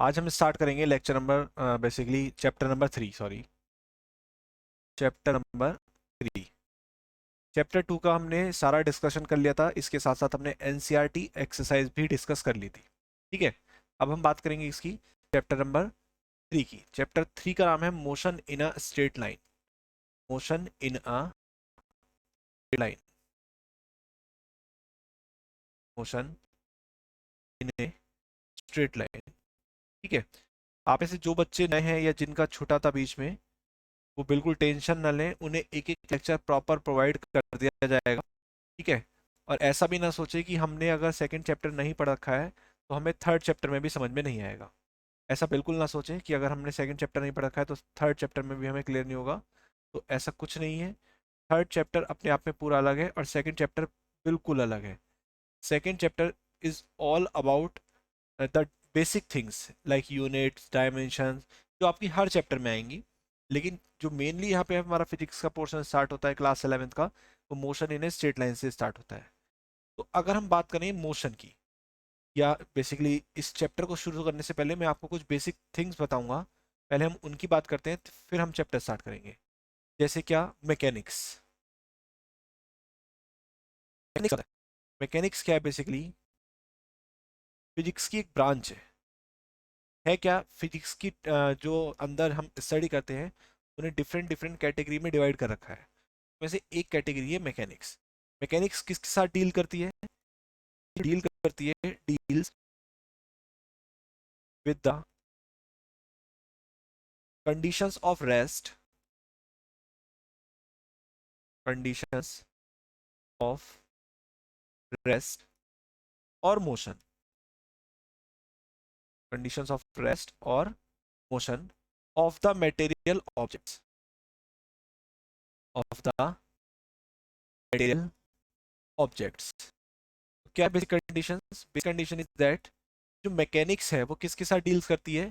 आज हम स्टार्ट करेंगे lecture number basically chapter number 3, sorry, chapter number 3। Chapter 2 का हमने सारा डिस्कशन कर लिया था, इसके साथ साथ हमने एनसीईआरटी एक्सरसाइज भी डिस्कस कर ली थी। ठीक है, अब हम बात करेंगे इसकी चैप्टर नंबर 3 की। चैप्टर 3 का नाम है motion in a straight line. Motion in a line, motion in a straight line. ठीक है, आप ऐसे जो बच्चे नए हैं या जिनका छूटा था बीच में, वो बिल्कुल टेंशन न लें, उन्हें एक एक लेक्चर प्रॉपर प्रोवाइड कर दिया जाएगा। ठीक है, और ऐसा भी ना सोचे कि हमने अगर सेकंड चैप्टर नहीं पढ़ रखा है तो हमें थर्ड चैप्टर में भी समझ में नहीं आएगा। ऐसा बिल्कुल ना सोचें कि अगर हमने सेकंड चैप्टर नहीं पढ़ रखा है तो थर्ड चैप्टर में भी हमें क्लियर नहीं होगा। तो ऐसा कुछ नहीं है। थर्ड चैप्टर अपने आप में पूरा अलग है और सेकंड चैप्टर बिल्कुल अलग है। Second chapter is all about the basic things like units, dimension, जो आपकी हर चैप्टर में आएंगी। लेकिन जो मेनली यहाँ पे हमारा फिजिक्स का पोर्शन स्टार्ट होता है क्लास 11th का, वो motion in a straight line से स्टार्ट होता है। तो अगर हम बात करें मोशन की, या बेसिकली इस चैप्टर को शुरू करने से पहले मैं आपको कुछ बेसिक थिंग्स बताऊंगा। पहले हम उनकी बात करते हैं, फिर हम चैप्टर स्टार्ट करेंगे। जैसे क्या, मैकेनिक्स। मैकेनिक्स क्या है? बेसिकली फिजिक्स की एक ब्रांच है क्या? फिजिक्स की जो अंदर हम स्टडी करते हैं, उन्हें डिफरेंट डिफरेंट कैटेगरी में डिवाइड कर रखा है। वैसे एक कैटेगरी है मैकेनिक्स। मैकेनिक्स किसके साथ डील करती है? डील करती है, deals with the conditions of rest, conditions of rest और मोशन, कंडीशंस ऑफ रेस्ट और motion of the material objects, of the material objects. क्या basic conditions? Basic condition is that जो मैकेनिक्स है वो किसके साथ डील्स करती है?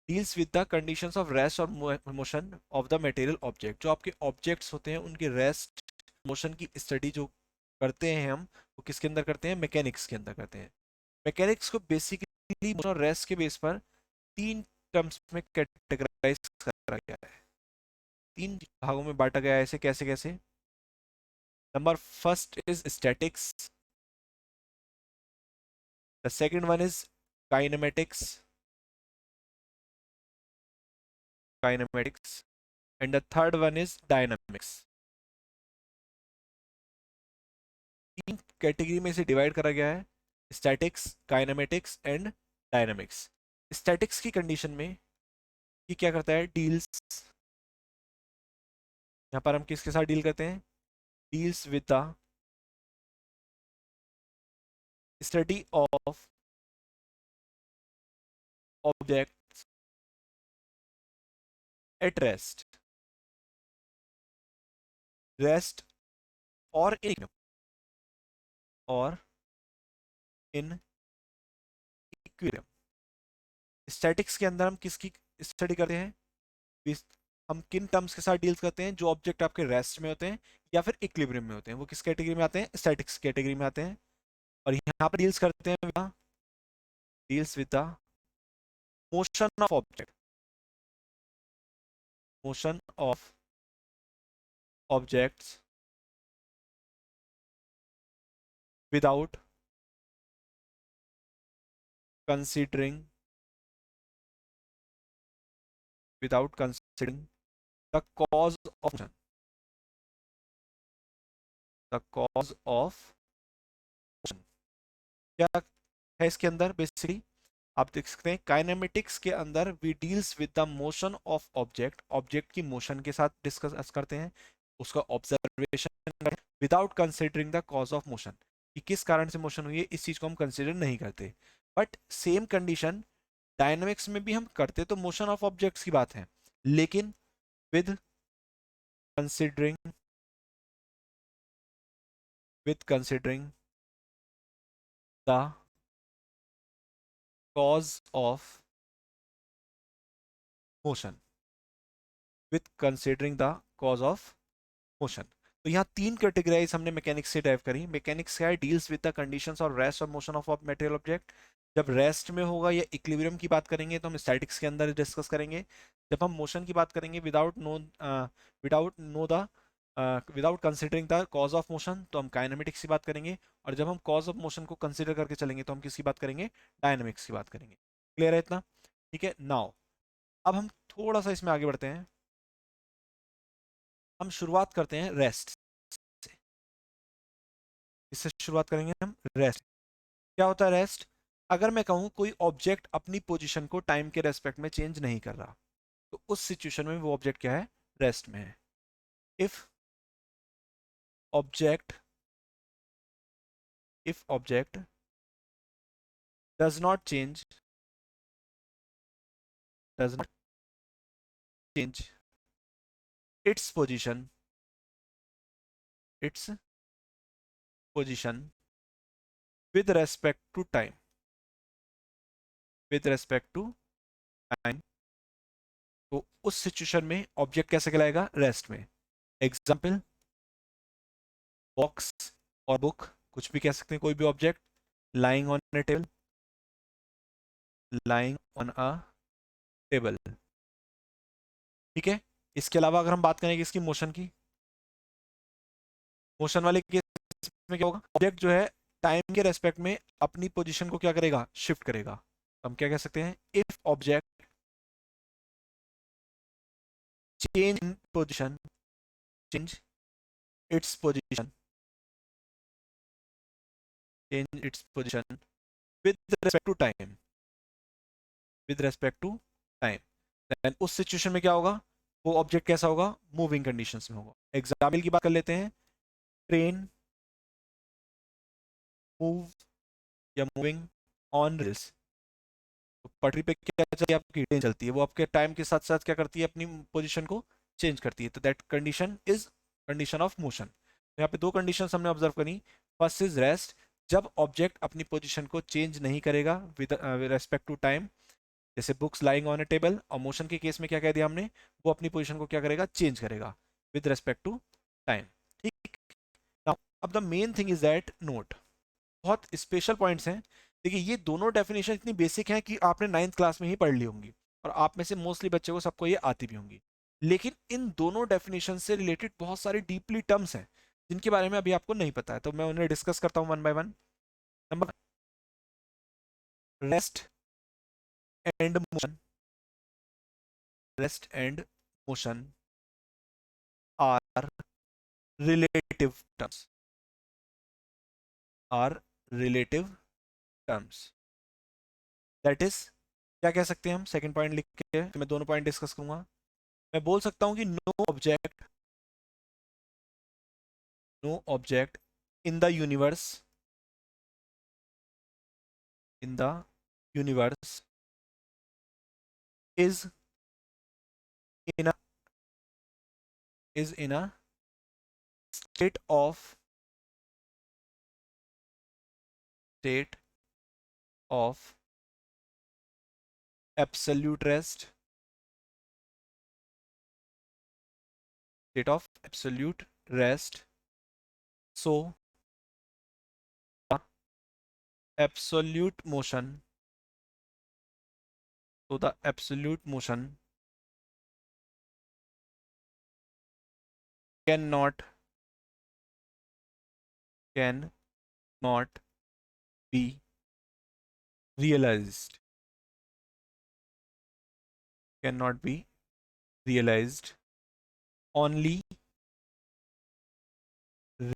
Deals with the conditions of rest और motion of the material object. जो आपके ऑब्जेक्ट्स होते हैं उनके रेस्ट मोशन की स्टडी जो करते हैं हम, वो किसके अंदर करते हैं? मैकेनिक्स के अंदर करते हैं। मैकेनिक्स को बेसिकली मोशन और रेस्ट के बेस पर तीन टर्म्स में कैटेगराइज करा गया है, तीन भागों में बांटा गया है। ऐसे कैसे कैसे? Number first is statics, the second one is kinematics, kinematics and the third one is dynamics. तीन कैटेगरी में इसे डिवाइड करा गया है, statics, kinematics and dynamics. Statics की कंडीशन में ये क्या करता है? डील्स, यहाँ पर हम किसके साथ डील करते हैं? Deals with the study of object at rest, rest और इन इक्विलिब्रियम। स्टैटिक्स के अंदर हम किसकी स्टडी करते हैं? हम किन टर्म्स के साथ डील्स करते हैं? जो ऑब्जेक्ट आपके रेस्ट में होते हैं या फिर इक्विलिब्रियम में होते हैं, वो किस कैटेगरी में आते हैं? स्टैटिक्स कैटेगरी में आते हैं। और यहाँ पर डील्स करते हैं, deals with the motion of object, motion of objects without considering, without considering the cause of motion, the cause of motion. क्या है इसके अंदर? बेसिकली आप देख सकते हैं काइनेमेटिक्स के अंदर we deals with the motion of object, object की मोशन के साथ डिस्कस करते हैं, उसका observation without considering the cause of motion, कि किस कारण से मोशन हुई है, इस चीज को हम कंसिडर नहीं करते। बट सेम कंडीशन डायनामिक्स में भी हम करते, तो मोशन ऑफ ऑब्जेक्ट्स की बात है, लेकिन with considering, with considering the cause of motion, with considering the cause of motion. तो यहाँ तीन कैटेगराइज हमने मैकेनिक्स से डाइव करी। मैकेनिक्स क्या है? डील्स विद द कंडीशंस और rest of motion of material object. जब रेस्ट में होगा या इक्विलिब्रियम की बात करेंगे तो हम स्टैटिक्स के अंदर डिस्कस करेंगे। जब हम मोशन की बात करेंगे without considering the cause of motion तो हम काइनेमेटिक्स की बात करेंगे। और जब हम कॉज ऑफ मोशन को कंसिडर करके चलेंगे तो हम किसकी बात करेंगे, डायनामिक्स की बात करेंगे। क्लियर है इतना? ठीक है, नाउ अब हम थोड़ा सा इसमें आगे बढ़ते हैं। हम शुरुआत करते हैं रेस्ट से। इससे शुरुआत करेंगे हम रेस्ट। क्या होता है रेस्ट? अगर मैं कहूं कोई ऑब्जेक्ट अपनी पोजीशन को टाइम के रेस्पेक्ट में चेंज नहीं कर रहा तो उस सिचुएशन में वो ऑब्जेक्ट क्या है, रेस्ट में है। If object does not change does not change its position with respect to time with respect to time तो उस सिचुएशन में ऑब्जेक्ट कैसे कहलाएगा, रेस्ट में। एग्जाम्पल, बॉक्स और बुक, कुछ भी कह सकते हैं, कोई भी object lying on a table lying on a table। ठीक है, इसके अलावा अगर हम बात करें इसकी मोशन की, मोशन वाले केस में क्या होगा, ऑब्जेक्ट जो है टाइम के रेस्पेक्ट में अपनी पोजीशन को क्या करेगा, शिफ्ट करेगा। तो हम क्या कह सकते हैं, if object change in position change its position change its position with respect to time with respect to time then उस सिचुएशन में क्या होगा, वो ऑब्जेक्ट कैसा होगा, मूविंग कंडीशंस में होगा। एग्जाम्पल की बात कर लेते हैं, ट्रेन मूव या मूविंग ऑन रेल्स। तो पटरी पे क्या चलती है, आपकी ट्रेन चलती है, वो आपके टाइम के साथ साथ क्या करती है, अपनी पोजीशन को चेंज करती है। तो that condition is condition of motion. यहाँ पे दो कंडीशंस हमने ऑब्जर्व करी। फर्स्ट इज रेस्ट, जब ऑब्जेक्ट अपनी पोजीशन को चेंज नहीं करेगा विद रेस्पेक्ट टू टाइम, जैसे books lying on A table. और मोशन के केस में क्या कह दिया हमने, वो अपनी पोजीशन को क्या करेगा, चेंज करेगा विद रेस्पेक्ट टू टाइम। ठीक, अब the main thing is that note, बहुत स्पेशल पॉइंट्स हैं। देखिए ये दोनों डेफिनेशन इतनी बेसिक हैं कि आपने 9th क्लास में ही पढ़ ली होंगी और आप में से मोस्टली बच्चों को सबको ये आती भी होंगी। लेकिन इन दोनों डेफिनेशन से रिलेटेड बहुत सारे डीपली टर्म्स हैं जिनके बारे में अभी आपको नहीं पता है, तो मैं उन्हें डिस्कस करता हूँ one by one. Number, rest and motion, rest and motion are relative terms, are relative terms. That is, क्या कह सकते हैं हम, सेकंड पॉइंट लिख के मैं दोनों पॉइंट डिस्कस करूंगा। मैं बोल सकता हूं कि no object in the universe in the universe is in a is in a state of state of absolute rest, state of absolute rest. So the absolute motion, so the absolute motion cannot cannot be realized, cannot be realized. Only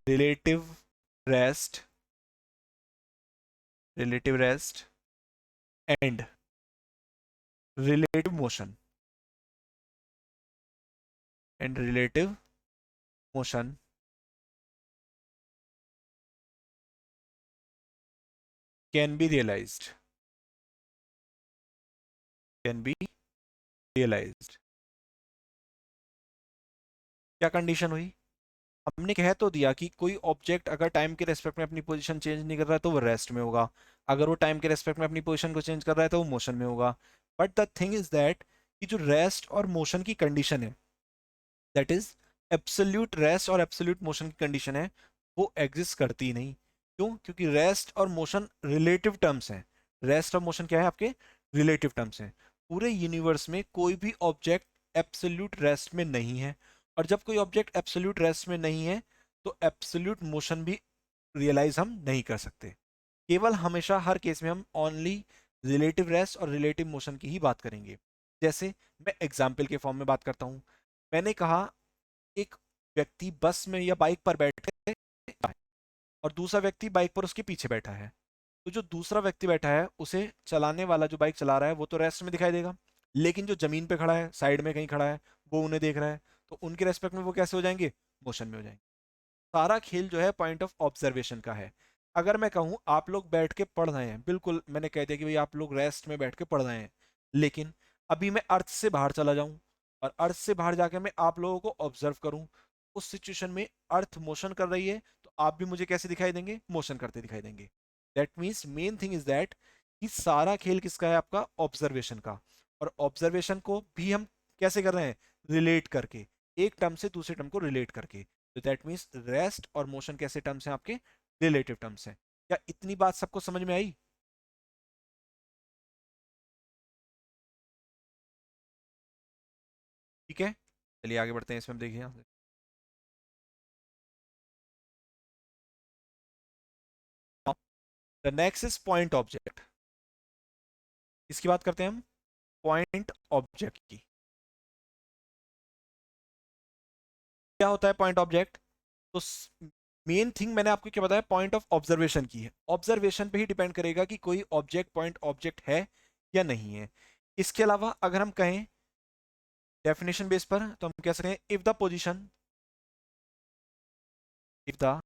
relative rest, relative rest and relative motion and relative motion can be realized, can be realized। क्या condition हुई, हमने कह तो दिया कि कोई object अगर time के रेस्पेक्ट में अपनी पोजीशन चेंज नहीं कर रहा है तो वो रेस्ट में होगा, अगर वो टाइम के रेस्पेक्ट में अपनी पोजीशन को चेंज कर रहा है तो वो मोशन में होगा। But the thing is that कि जो रेस्ट और मोशन की कंडीशन है, दैट इज एब्सोल्यूट रेस्ट और एब्सोल्यूट मोशन की कंडीशन है, वो एग्जिस्ट करती ही नहीं। क्यों? क्योंकि रेस्ट और मोशन रिलेटिव टर्म्स हैं। रेस्ट ऑफ मोशन क्या है आपके, रिलेटिव टर्म्स है। पूरे यूनिवर्स में कोई भी ऑब्जेक्ट एब्सोल्यूट रेस्ट में नहीं है, और जब कोई ऑब्जेक्ट एब्सोल्यूट रेस्ट में नहीं है तो एब्सोल्यूट मोशन भी रियलाइज हम नहीं कर सकते। केवल हमेशा हर केस में हम ओनली रिलेटिव रेस्ट और रिलेटिव मोशन की ही बात करेंगे। जैसे मैं एग्जाम्पल के फॉर्म में बात करता हूं, मैंने कहा एक व्यक्ति बस में या बाइक पर बैठे है और दूसरा व्यक्ति बाइक पर उसके पीछे बैठा है। तो जो दूसरा व्यक्ति बैठा है उसे चलाने वाला जो बाइक चला रहा है वो तो रेस्ट में दिखाई देगा, लेकिन जो जमीन पे खड़ा है, साइड में कहीं खड़ा है, वो उन्हें देख रहा है, तो उनके रेस्पेक्ट में वो कैसे हो जाएंगे, मोशन में हो जाएंगे। सारा खेल जो है पॉइंट ऑफ ऑब्जर्वेशन का है। अगर मैं कहूं आप लोग बैठ के पढ़ रहे हैं, बिल्कुल मैंने कह दिया कि भाई आप लोग रेस्ट में बैठ के पढ़ रहे हैं, लेकिन अभी मैं अर्थ से बाहर चला जाऊं और अर्थ से बाहर जाके मैं आप लोगों को ऑब्जर्व करूं, उस सिचुएशन में अर्थ मोशन कर रही है तो आप भी मुझे कैसे दिखाई देंगे, मोशन करते दिखाई देंगे। That means main thing is that कि सारा खेल किसका है, आपका ऑब्जर्वेशन का। और ऑब्जर्वेशन को भी हम कैसे कर रहे हैं, रिलेट करके, एक टर्म से दूसरे टर्म को रिलेट करके। तो दैट मीन्स रेस्ट और मोशन कैसे टर्म्स हैं आपके, रिलेटिव टर्म्स हैं। क्या इतनी बात सबको समझ में आई? ठीक है, चलिए आगे बढ़ते हैं, इसमें देखिए यहाँ से। The next is point object. इसकी बात करते हैं हम, पॉइंट ऑब्जेक्ट की। क्या होता है पॉइंट ऑब्जेक्ट? तो मेन थिंग मैंने आपको क्या बताया, पॉइंट ऑफ ऑब्जर्वेशन की है। ऑब्जर्वेशन पे ही डिपेंड करेगा कि कोई ऑब्जेक्ट पॉइंट ऑब्जेक्ट है या नहीं है। इसके अलावा अगर हम कहें डेफिनेशन बेस पर, तो हम कह सकते हैं if the position, if the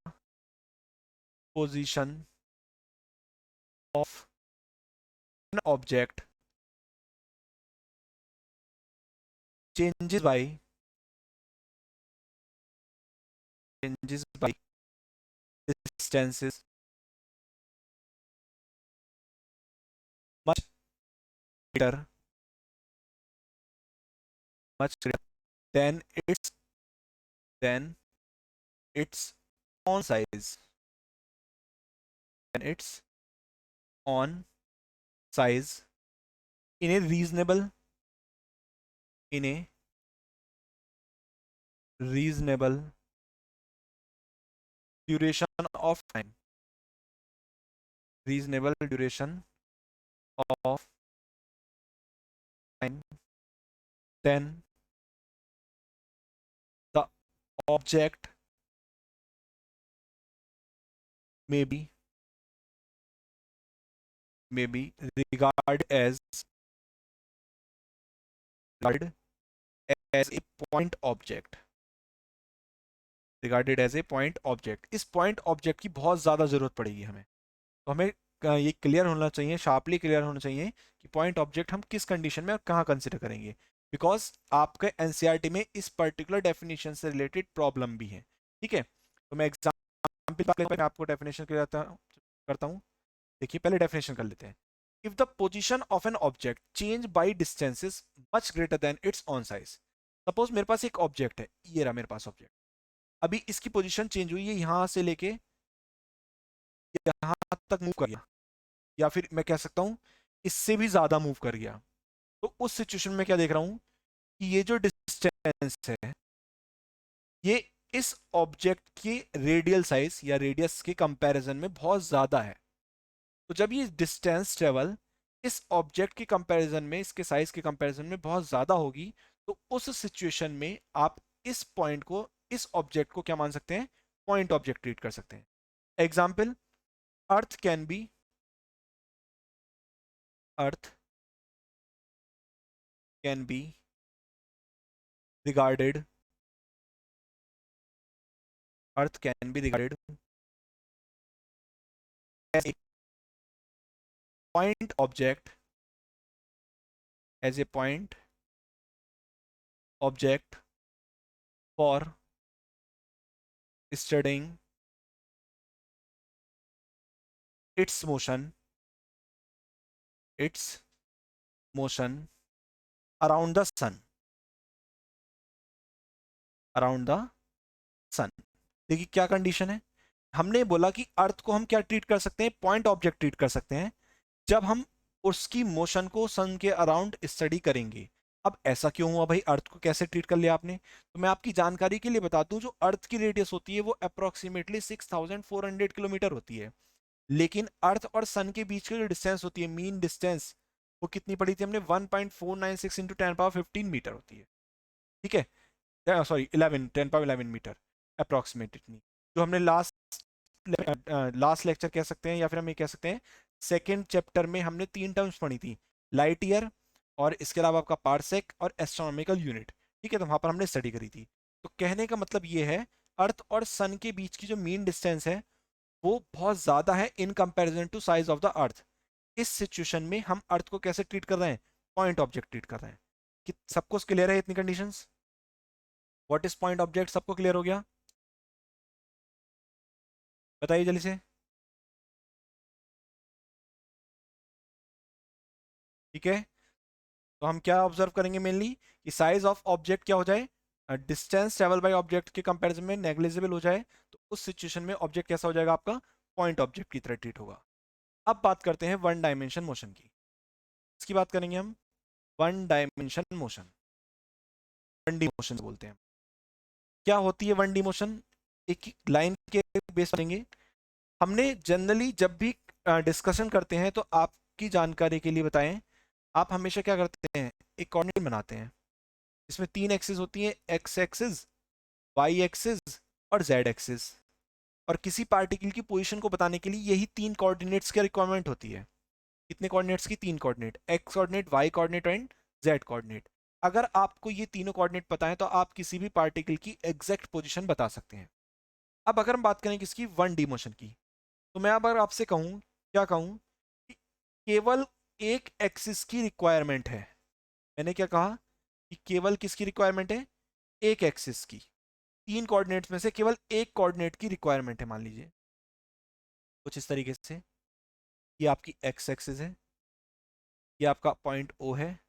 position of an object changes by changes by distances much greater much greater than its own size, than its own size in a reasonable duration of time, reasonable duration of time, then the object may be regarded as regarded as a point object, regarded as a point object. इस point object की बहुत ज़्यादा ज़रूरत पड़ेगी हमें, तो हमें ये क्लियर होना चाहिए, शार्पली क्लियर होना चाहिए कि पॉइंट ऑब्जेक्ट हम किस कंडीशन में और कहाँ कंसिडर करेंगे। बिकॉज आपके एनसीईआरटी में इस पर्टिकुलर डेफिनेशन से रिलेटेड प्रॉब्लम भी है। ठीक है, तो मैं एग्जाम्पल आपको डेफिनेशन करता हूँ। देखिए पहले डेफिनेशन कर लेते हैं। If the position of an object change by distances much greater than it's on size. Suppose मेरे पास एक ऑब्जेक्ट है, ये रहा मेरे पास ऑब्जेक्ट, अभी इसकी पोजीशन चेंज हुई है, यहां से लेके यहां तक मूव कर गया, या फिर मैं कह सकता हूं इससे भी ज्यादा मूव कर गया। तो उस सिचुएशन में क्या देख रहा हूं कि ये जो डिस्टेंस है ये इस ऑब्जेक्ट की रेडियल साइज या रेडियस के कंपैरिजन में बहुत ज्यादा है। तो जब ये डिस्टेंस ट्रेवल इस ऑब्जेक्ट के कंपैरिजन में, इसके साइज के कंपैरिजन में बहुत ज्यादा होगी, तो उस सिचुएशन में आप इस पॉइंट को, इस ऑब्जेक्ट को क्या मान सकते हैं, पॉइंट ऑब्जेक्ट ट्रीट कर सकते हैं। Example, earth can be, earth can be regarded, earth can be regarded as a point object, as a point object for studying its motion, its motion around the sun, around the sun. देखिए क्या condition है, हमने बोला कि अर्थ को हम क्या treat कर सकते हैं, पॉइंट ऑब्जेक्ट ट्रीट कर सकते हैं, जब हम उसकी मोशन को सन के अराउंड स्टडी करेंगे। अब ऐसा क्यों हुआ भाई, अर्थ को कैसे ट्रीट कर लिया आपने? तो मैं आपकी जानकारी के लिए बता दूं, जो अर्थ की रेडियस होती है वो अप्रोक्सीमेटली 6400 किलोमीटर होती है। लेकिन अर्थ और सन के बीच की जो डिस्टेंस होती है, मीन डिस्टेंस, वो कितनी पड़ी थी हमने? 1.496 इंटू 10 पावर 15 मीटर होती है। ठीक है, सॉरी 11, 10 पावर 11 मीटर अप्रोक्सीमेटली। जो हमने लास्ट लेक्चर कह सकते हैं, या फिर हम ये कह सकते हैं सेकेंड चैप्टर में हमने 3 टर्म्स पढ़ी थी, लाइट ईयर, और इसके अलावा आपका पार्सेक और एस्ट्रोनॉमिकल यूनिट। ठीक है, तो वहां पर हमने स्टडी करी थी। तो कहने का मतलब ये है, अर्थ और सन के बीच की जो मीन डिस्टेंस है वो बहुत ज्यादा है in comparison to size of the earth. इस सिचुएशन में हम अर्थ को कैसे ट्रीट कर रहे हैं? पॉइंट ऑब्जेक्ट ट्रीट कर रहे हैं। कि सबको क्लियर है इतनी conditions? What is point object, सबको क्लियर हो गया? बताइए जल्दी से। ठीक है, तो हम क्या ऑब्जर्व करेंगे मेनली, कि साइज ऑफ ऑब्जेक्ट क्या हो जाए, डिस्टेंस ट्रेवल बाय ऑब्जेक्ट के कंपैरिजन में नेग्लिजिबल हो जाए, तो उस सिचुएशन में ऑब्जेक्ट कैसा हो जाएगा आपका? पॉइंट ऑब्जेक्ट की तरह ट्रीट होगा। अब बात करते हैं वन डायमेंशन मोशन की। इसकी बात करेंगे हम, one dimension motion, one D motion बोलते हैं। क्या होती है वन डी मोशन? एक लाइन के बेस करेंगे। हमने जनरली जब भी डिस्कशन करते हैं, तो आपकी जानकारी के लिए बताएं, आप हमेशा क्या करते हैं, एक कोऑर्डिनेट बनाते हैं। इसमें 3 एक्सिस होती है, एक्स एक्सिस, वाई एक्सिस और जेड एक्सिस। और किसी पार्टिकल की पोजीशन को बताने के लिए यही 3 कोऑर्डिनेट्स की रिक्वायरमेंट होती है। कितने कोऑर्डिनेट्स की? 3 coordinate, x coordinate, y coordinate and z coordinate. अगर आपको ये तीनों कोऑर्डिनेट पता है, तो आप किसी भी पार्टिकल की एग्जैक्ट पोजीशन बता सकते हैं। अब अगर हम बात करें किसकी, वन डी मोशन की, तो मैं अगर आपसे कहूं, क्या कहूं, कि केवल एक एक्सिस की रिक्वायरमेंट है। मैंने क्या कहा, कि केवल किसकी रिक्वायरमेंट है? एक एक्सिस की। 3 कोऑर्डिनेट्स में से केवल एक कोऑर्डिनेट की रिक्वायरमेंट है, मान लीजिए कुछ इस तरीके से। ये आपकी एक्स एक्सिस है, ये आपका पॉइंट ओ है।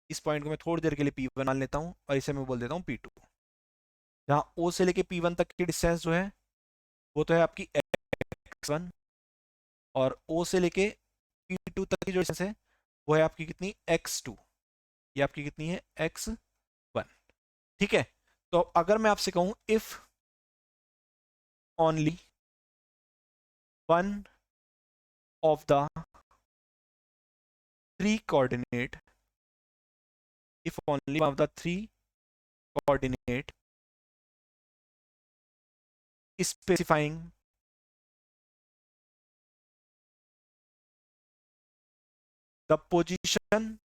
इस पॉइंट को मैं थोड़ी देर के लिए P1 मान लेता हूँ, और इसे मैं बोल देता हूँ P2। जहाँ O से लेके P1 तक की डिस्टेंस जो है, वो तो है आपकी x1, और O से लेके P2 तक की जो डिस्टेंस है, वो है आपकी कितनी? x2। ये आपकी कितनी है? x1। ठीक है, तो अगर मैं आपसे कहूं, if only one of the three coordinate, if only one of the three coordinate is specifying the position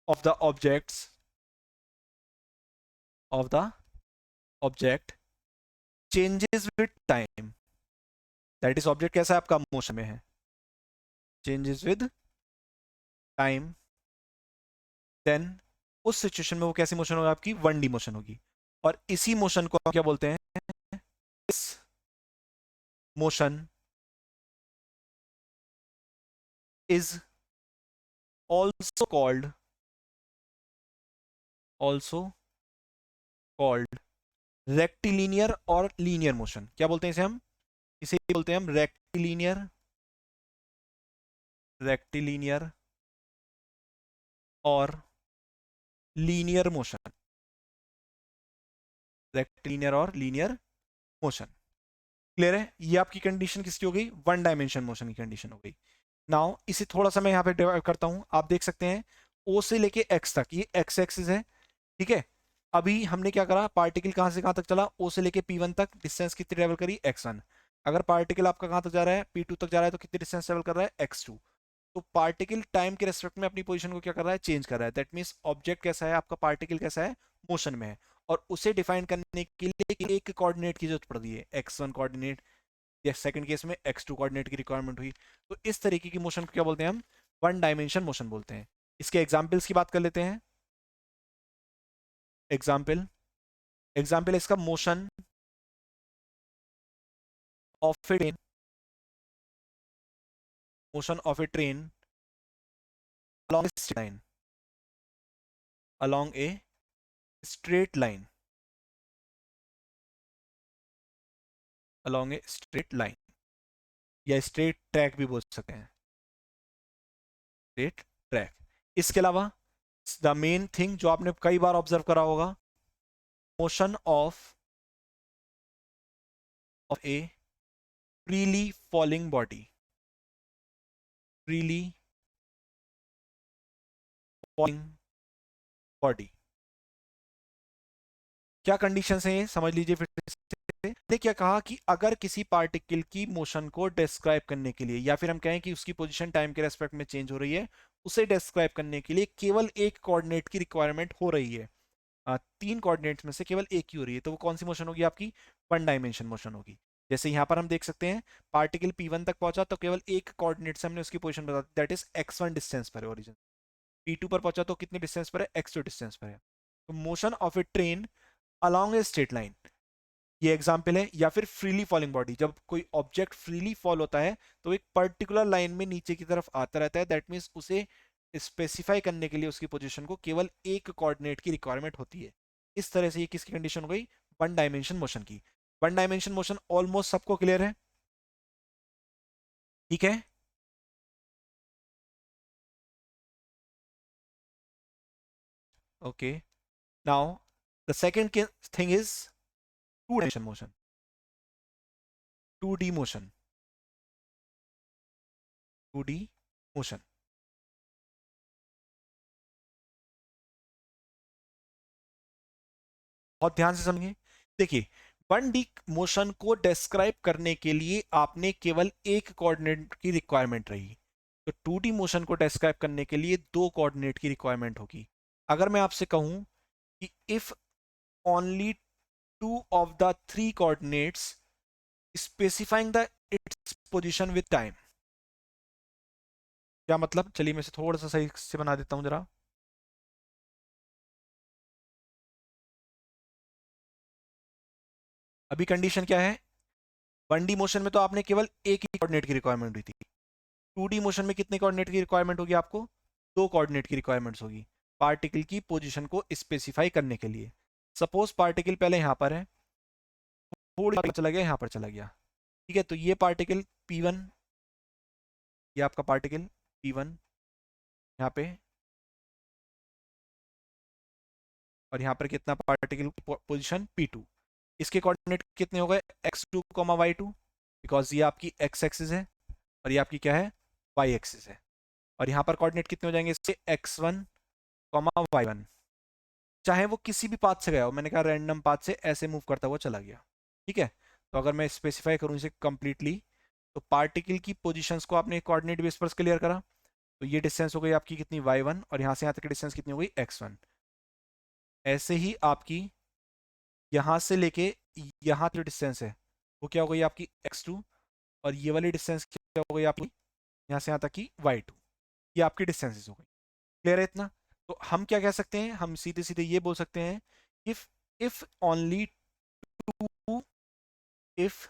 of the object changes with time, that is object कैसा है आपका? मोशन में है, चेंजेस विद टाइम, देन उस situation में वो कैसी motion होगी आपकी? वन डी मोशन होगी। और इसी मोशन को क्या बोलते हैं? इस motion is also called rectilinear और लीनियर मोशन। क्या बोलते हैं इसे हम? इसे बोलते हैं हम रेक्टिलिनियर और लीनियर मोशन, रेक्टिलिनियर और लीनियर मोशन। क्लियर है? ये आपकी कंडीशन किसकी हो गई? वन डायमेंशन मोशन की कंडीशन हो गई। नाउ इसे थोड़ा सा मैं यहाँ पे डिवाइड करता हूँ। आप देख सकते हैं, ओ से लेके एक्स तक ये एक्स एक्सिस है। ठीक है, अभी हमने क्या करा, पार्टिकल कहाँ से कहाँ तक चला? ओ से लेके P1 तक डिस्टेंस कितनी ट्रेवल करी? x1। अगर पार्टिकल आपका कहाँ तक जा रहा है? P2 तक जा रहा है, तो कितनी डिस्टेंस ट्रेवल कर रहा है? x2। तो पार्टिकल टाइम के रेस्पेक्ट में अपनी पोजीशन को क्या कर रहा है? चेंज कर रहा है। दैट मीन्स ऑब्जेक्ट कैसा है आपका? पार्टिकल कैसा है? मोशन में है। और उसे डिफाइन करने के लिए एक कोऑर्डिनेट की जरूरत पड़ती है, x1 कोऑर्डिनेट, या सेकंड केस में x2 कोऑर्डिनेट की रिक्वायरमेंट हुई। तो इस तरीके की मोशन को क्या बोलते हैं हम? वन डायमेंशन मोशन बोलते हैं। इसके एग्जाम्पल्स की बात कर लेते हैं। एग्जाम्पल एग्जाम्पल इसका, motion of A train, motion of a train along a straight line, along a straight line, along a straight line। या स्ट्रेट ट्रैक भी बोल सकते हैं, स्ट्रेट ट्रैक। इसके अलावा द मेन थिंग जो आपने कई बार ऑब्जर्व करा होगा, motion of A freely falling body, freely falling body. क्या कंडीशन है ये समझ लीजिए फिर से। ने क्या कहा कि अगर किसी पार्टिकल की मोशन को डिस्क्राइब करने के लिए, या फिर हम कहें कि उसकी पोजीशन टाइम के रेस्पेक्ट में चेंज हो रही है, उसे डिस्क्राइब करने के लिए केवल एक कोऑर्डिनेट की रिक्वायरमेंट हो रही है, तीन कोऑर्डिनेट्स में से केवल एक ही हो रही है, तो वो कौन सी मोशन होगी आपकी, वन डायमेंशन मोशन होगी। जैसे यहां पर हम देख सकते हैं पार्टिकल P1 तक पहुंचा तो केवल एक कोऑर्डिनेट से हमने उसकी पोजीशन बता दी, दैट इज x1 डिस्टेंस पर है ओरिजिन। P2 पर पहुंचा तो कितने डिस्टेंस पर है, x2 डिस्टेंस पर है। तो motion of A train along a straight line, ये एग्जाम्पल है। या फिर फ्रीली फॉलिंग बॉडी, जब कोई ऑब्जेक्ट फ्रीली फॉल होता है तो एक पर्टिकुलर लाइन में नीचे की तरफ आता रहता है, दैट मीन्स उसे स्पेसिफाई करने के लिए उसकी पोजीशन को केवल एक कोऑर्डिनेट की रिक्वायरमेंट होती है। इस तरह से ये किसकी कंडीशन हो गई, वन डायमेंशन मोशन की। वन डायमेंशन मोशन ऑलमोस्ट सबको क्लियर है, ठीक है। Okay, now the second thing is two dimension motion, two D motion, two D motion. बहुत ध्यान से समझिए। देखिए, वन डी मोशन को डिस्क्राइब करने के लिए आपने केवल एक कोऑर्डिनेट की रिक्वायरमेंट रही, तो टू डी मोशन को डिस्क्राइब करने के लिए दो कोऑर्डिनेट की रिक्वायरमेंट होगी। अगर मैं आपसे कहूं कि if only two of the three coordinates specifying the it's position with time, क्या मतलब, चलिए मैं इसे थोड़ा सा सही से बना देता हूं जरा। अभी कंडीशन क्या है, वन डी मोशन में तो आपने केवल एक ही कोऑर्डिनेट की रिक्वायरमेंट हुई थी, टू डी मोशन में कितने कोऑर्डिनेट की रिक्वायरमेंट होगी आपको, दो कोऑर्डिनेट की रिक्वायरमेंट्स होगी पार्टिकल की पोजीशन को स्पेसिफाई करने के लिए। सपोज पार्टिकल पहले यहां पर है, थोड़ी चला गया यहां पर चला गया, ठीक है, तो ये पार्टिकल P1, ये आपका पार्टिकल P1 यहाँ पे, और यहाँ पर कितना पार्टिकल पोजीशन P2। इसके कोऑर्डिनेट कितने हो गए, x2 y2, बिकॉज ये आपकी x एक्सिस है और ये आपकी क्या है, y एक्सिस है। और यहाँ पर कोऑर्डिनेट कितने हो जाएंगे इसके, x1 y1। चाहे वो किसी भी पाथ से गया हो, मैंने कहा रैंडम पाथ से ऐसे मूव करता हुआ चला गया, ठीक है। तो अगर मैं स्पेसिफाई करूँ इसे कंप्लीटली, तो पार्टिकल की पोजीशंस को आपने कोऑर्डिनेट बेस पर क्लियर करा, तो ये डिस्टेंस हो गई आपकी कितनी, y1, और यहाँ से यहाँ तक की डिस्टेंस कितनी हो गई, x1। ऐसे ही आपकी यहाँ से लेके यहाँ तक डिस्टेंस है, वो क्या हो गई आपकी x2, और ये वाली डिस्टेंस क्या हो गई आपकी यहाँ से यहाँ तक की y2। ये आपकी डिस्टेंसेस हो गई, क्लियर है इतना। तो हम क्या कह सकते हैं, हम सीधे सीधे ये बोल सकते हैं, if if only two if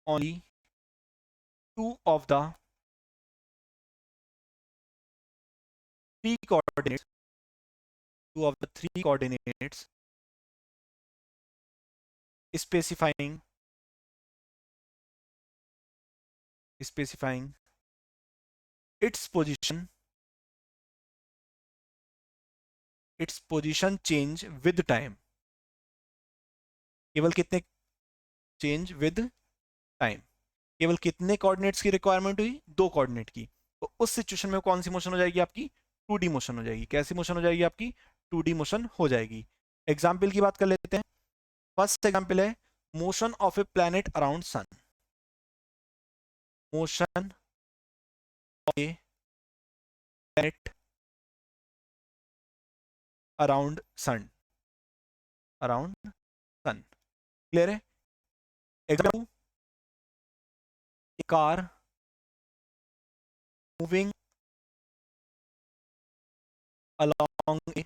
only two of the three coordinates, two of the three coordinates specifying specifying its position change with time, केवल कितने चेंज विद टाइम, केवल कितने कोऑर्डिनेट्स की रिक्वायरमेंट हुई, दो कोऑर्डिनेट की। तो उस सिचुएशन में कौन सी मोशन हो जाएगी आपकी, टू डी मोशन हो जाएगी। कैसी मोशन हो जाएगी आपकी, टू डी मोशन हो जाएगी। एग्जाम्पल की बात कर लेते हैं। फर्स्ट एग्जाम्पल है motion of a planet around sun, motion of a planet around sun, around sun, clear है। Example, a car moving along a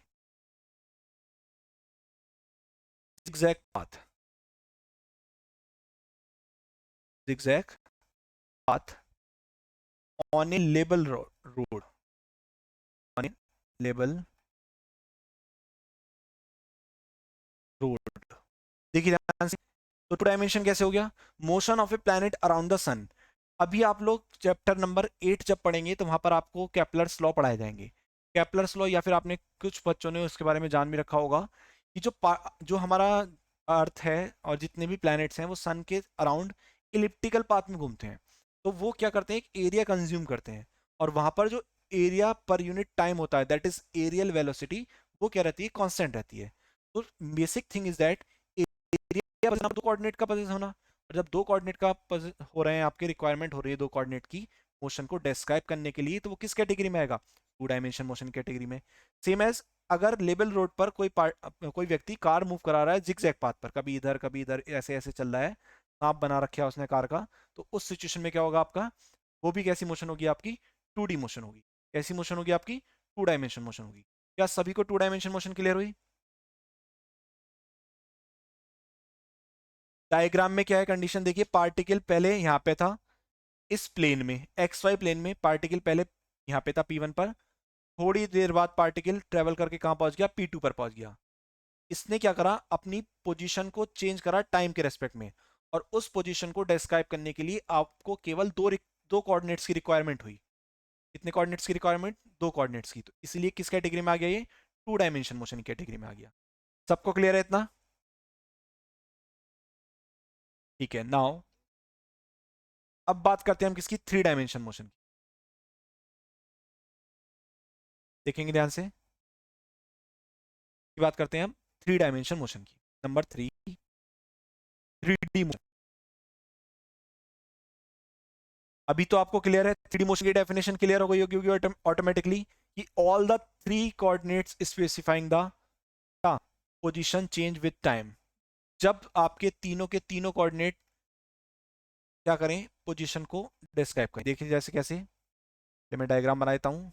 zigzag path, zigzag path on a label road, on a label road। देखिए ध्यान से, तो to dimension कैसे हो गया, motion of a planet around the sun. अभी आप लोग चैप्टर नंबर 8 जब पढ़ेंगे तो वहां पर आपको केपलर्स लॉ पढ़ाए जाएंगे। केपलर्स लॉ, या फिर आपने कुछ बच्चों ने उसके बारे में जान भी रखा होगा कि जो हमारा अर्थ है और जितने भी प्लैनेट्स हैं वो सन के अराउंड इलिप्टिकल पाथ में घूमते हैं। तो वो क्या करते हैं, एक एरिया कंज्यूम करते हैं, और वहां पर जो एरिया पर यूनिट टाइम होता है, दैट इज एरियल वेलोसिटी, वो क्या रहती है, कांस्टेंट रहती है। तो basic thing is that area दो कोऑर्डिनेट का पोजीशन होना, और जब दो कोऑर्डिनेट का हो रहे हैं, आपके रिक्वायरमेंट हो रही है दो कोऑर्डिनेट की मोशन को डिस्क्राइब करने के लिए, तो वो किस कैटेगरी में आएगा, टू डायमेंशन मोशन कैटेगरी में। सेम एज अगर लेबल रोड पर कोई व्यक्ति कार मूव करा रहा है जिगजैग पाथ पर, कभी इधर ऐसे ऐसे चल रहा है, सांप बना रखा है उसने कार का, तो उस सिचुएशन में क्या होगा आपका, वो भी कैसी मोशन होगी आपकी, टू डी मोशन होगी। कैसी मोशन होगी आपकी, टू डायमेंशन मोशन होगी। क्या सभी को टू डायमेंशन मोशन क्लियर हुई? डायग्राम में क्या है कंडीशन देखिए, पार्टिकल पहले यहाँ पे था, इस प्लेन में एक्स वाई प्लेन में पार्टिकल पहले यहाँ पे था P1 पर, थोड़ी देर बाद पार्टिकल ट्रेवल करके कहाँ पहुंच गया, P2 पर पहुंच गया। इसने क्या करा, अपनी पोजीशन को चेंज करा टाइम के रेस्पेक्ट में, और उस पोजीशन को डिस्क्राइब करने के लिए आपको केवल दो कोऑर्डिनेट्स की रिक्वायरमेंट हुई। कितने कोऑर्डिनेट्स की रिक्वायरमेंट, दो कोऑर्डिनेट्स की, तो इसलिए किस कैटेगरी में आ गया ये, टू डायमेंशन मोशन कैटेगरी में आ गया। सबको क्लियर है इतना? ठीक है, नाउ अब बात करते हैं हम किसकी, थ्री डायमेंशन मोशन की। देखेंगे ध्यान से, की बात करते हैं हम थ्री डायमेंशन मोशन की। Number 3, three D motion. अभी तो आपको क्लियर है, थ्री डी मोशन की डेफिनेशन क्लियर हो गई होगी ऑटोमेटिकली, कि all the three coordinates specifying the position change with time. जब आपके तीनों के तीनों कोऑर्डिनेट क्या करें, पोजीशन को डिस्क्राइब करें। देखिए जैसे कैसे, मैं डायग्राम बना देता हूं।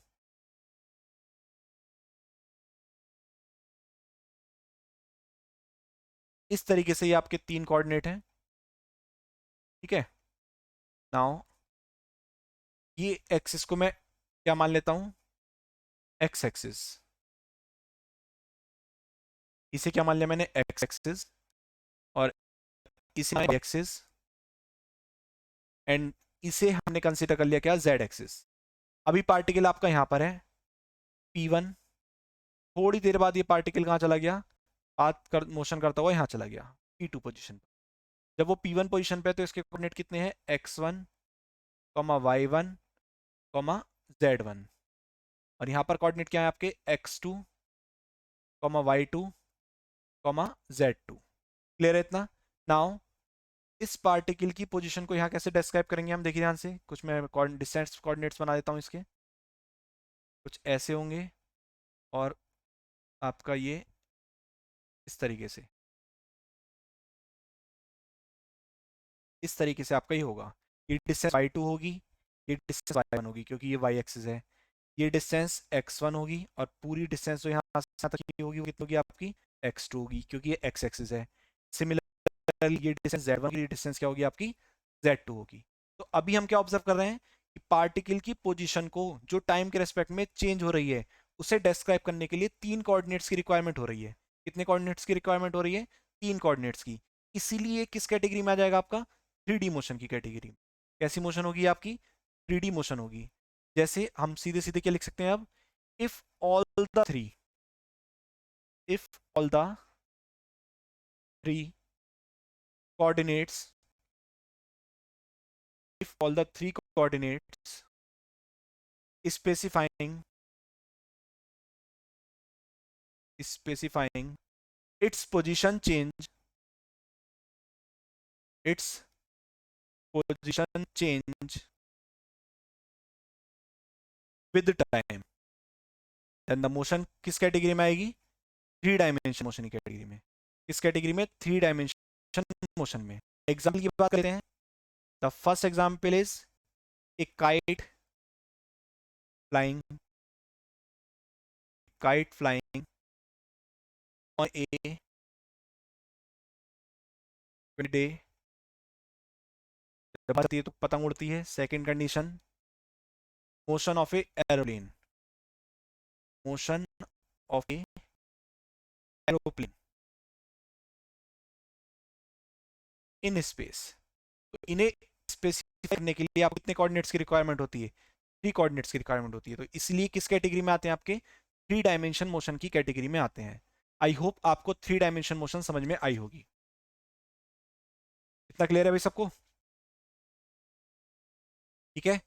इस तरीके से ये आपके तीन कोऑर्डिनेट हैं, ठीक है। नाउ ये एक्सिस को मैं क्या मान लेता हूं, एक्स एक्सिस। इसे क्या मान लिया मैंने, एक्स एक्सिस, और इसे एक्सिस, एंड इसे हमने कंसीडर कर लिया क्या, जेड एक्सिस। अभी पार्टिकल आपका यहां पर है P1, थोड़ी देर बाद ये पार्टिकल कहां चला गया, मोशन करता हुआ यहां चला गया P2 पोजीशन पर। जब वो P1 पोजीशन पे है तो इसके कोऑर्डिनेट कितने हैं, x1, y1, z1, और यहाँ पर कोऑर्डिनेट क्या है आपके, x2, y2, z2। क्लियर है इतना? नाउ इस पार्टिकल की पोजीशन को यहाँ कैसे डिस्क्राइब करेंगे हम, देखिए ध्यान से, कुछ मैं डिस्टेंस कोऑर्डिनेट्स बना देता हूँ इसके, कुछ ऐसे होंगे, और आपका ये इस तरीके से, इस तरीके से आपका ही होगा। ये डिस्टेंस y2 होगी, ये डिस्टेंस y1 होगी क्योंकि ये y एक्सिस है, ये डिस्टेंस x1 होगी, और पूरी डिस्टेंस जो यहाँ तक की होगी वो कितनी होगी आपकी, x2 होगी क्योंकि ये x एक्सिस है। सिमिलरली ये डिस्टेंस z1 की डिस्टेंस क्या होगी आपकी, z2 होगी। तो अभी हम क्या ऑब्जर्व कर रहे हैं कि पार्टिकल की पोजीशन को जो टाइम के रेस्पेक्ट में चेंज हो रही है, उसे डिस्क्राइब करने के लिए तीन कोऑर्डिनेट्स की रिक्वायरमेंट हो रही है। कितने कोऑर्डिनेट्स की रिक्वायरमेंट हो रही है, तीन कोऑर्डिनेट्स की। इसीलिए किस कैटेगरी में आ जाएगा आपका, थ्री डी मोशन की कैटेगरी। कैसी मोशन होगी आपकी, थ्री डी मोशन होगी। जैसे हम सीधे सीधे क्या लिख सकते हैं अब, if all the three, if all the three coordinates, if all the three coordinates specifying its position change, its position change with time, then the motion किस कैटेगरी में आएगी, थ्री डायमेंशन मोशन की कैटेगरी में। किस category में, three dimension motion में। Example की बात करते हैं, the first example is a kite flying, kite flying on a day, जब बात आती है तो पतंग उड़ती है। Second condition, motion of A aeroplane, motion of A aeroplane in space. तो इन्हें स्पेस करने के लिए आपको कितने कोऑर्डिनेट्स की रिक्वायरमेंट होती है? 3 कोऑर्डिनेट्स की रिक्वायरमेंट होती है। तो इसलिए किस कैटेगरी में आते हैं आपके? 3 डायमेंशन मोशन की कैटेगरी में आते हैं। आई होप आपको 3 डायमेंशन मोशन समझ में आई होगी। इतना क्लियर है भाई सबको? ठीक है।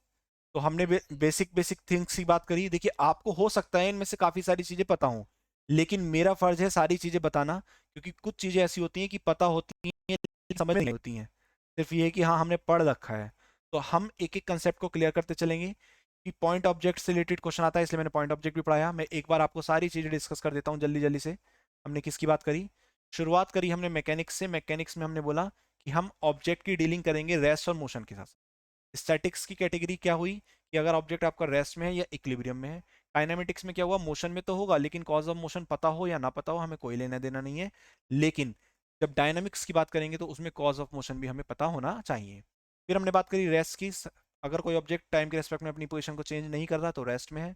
तो हमने बेसिक बेसिक थिंग्स की बात करी। देखिए आपको हो सकता है इनमें से काफी सारी चीजें पता हो, लेकिन मेरा फर्ज है सारी चीजें बताना, क्योंकि कुछ चीजें ऐसी होती हैं कि पता होती हैं लेकिन समझ में नहीं होती हैं। सिर्फ ये है कि हाँ हमने पढ़ रखा है। तो हम एक एक कंसेप्ट को क्लियर करते चलेंगे। कि पॉइंट ऑब्जेक्ट से रिलेटेड क्वेश्चन आता है, इसलिए मैंने पॉइंट ऑब्जेक्ट भी पढ़ाया। मैं एक बार आपको सारी चीजें डिस्कस कर देता हूँ जल्दी जल्दी से। हमने किसकी बात करी? शुरुआत करी हमने मैकेनिक्स से। मैकेनिक्स में हमने बोला कि हम ऑब्जेक्ट की डीलिंग करेंगे रेस्ट और मोशन के साथ। स्टैटिक्स की कैटेगरी क्या हुई? कि अगर ऑब्जेक्ट आपका रेस्ट में है या इक्विलिब्रियम में है। काइनेमेटिक्स में क्या हुआ? मोशन में तो होगा लेकिन कॉज ऑफ मोशन पता हो या ना पता हो हमें कोई लेना देना नहीं है। लेकिन जब डायनामिक्स की बात करेंगे तो उसमें कॉज ऑफ मोशन भी हमें पता होना चाहिए। फिर हमने बात करी रेस्ट की। अगर कोई ऑब्जेक्ट टाइम के रेस्पेक्ट में अपनी पोजीशन को चेंज नहीं कर रहा तो रेस्ट में है,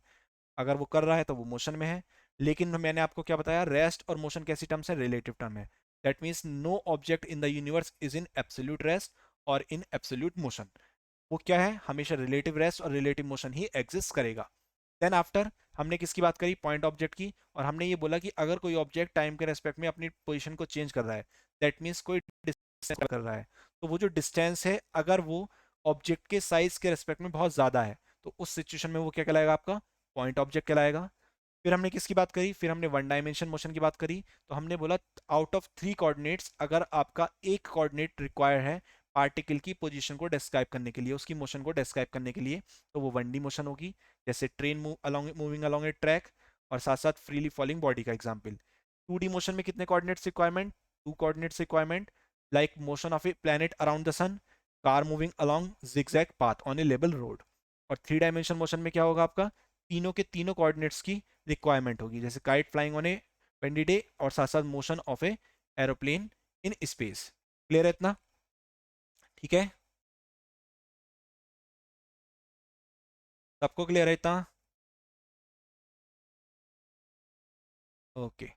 अगर वो कर रहा है तो वो मोशन में है। लेकिन मैंने आपको क्या बताया? रेस्ट और मोशन कैसी टर्म्स है? रिलेटिव टर्म है। That means no object in the universe is in absolute rest और इन एब्सोल्यूट मोशन। वो क्या है? हमेशा रिलेटिव रेस्ट और रिलेटिव मोशन ही एग्जिस्ट करेगा। देन आफ्टर हमने किसकी बात करी? पॉइंट ऑब्जेक्ट की। और हमने ये बोला कि अगर कोई ऑब्जेक्ट टाइम के रेस्पेक्ट में अपनी पोजीशन को चेंज कर रहा है, दैट मीन्स कोई डिस्टेंस कर रहा है, तो वो जो डिस्टेंस है अगर वो ऑब्जेक्ट के साइज के रेस्पेक्ट में बहुत ज्यादा है तो उस सिचुएशन में वो क्या कहलाएगा? आपका पॉइंट ऑब्जेक्ट कहलाएगा। फिर हमने किसकी बात करी? फिर हमने वन डायमेंशन मोशन की बात करी। तो हमने बोला आउट ऑफ 3 कोऑर्डिनेट्स अगर आपका एक कोऑर्डिनेट रिक्वायर है पार्टिकल की पोजीशन को डिस्क्राइब करने के लिए, उसकी मोशन को डिस्क्राइब करने के लिए, तो वो 1D मोशन होगी। जैसे train moving along a track, और साथ साथ फ्रीली फॉलिंग बॉडी का एग्जाम्पल। 2D मोशन में कितने coordinates requirement? 2 coordinates requirement. Like motion of a planet around the sun, car moving along zigzag path on a level road. और 3 dimension motion में क्या होगा? आपका तीनों के तीनों कोऑर्डिनेट्स की रिक्वायरमेंट होगी, जैसे kite flying on A windy day और साथ साथ motion of A aeroplane in space. Clear है इतना? ठीक है, सबको क्लियर है इतना? ओके।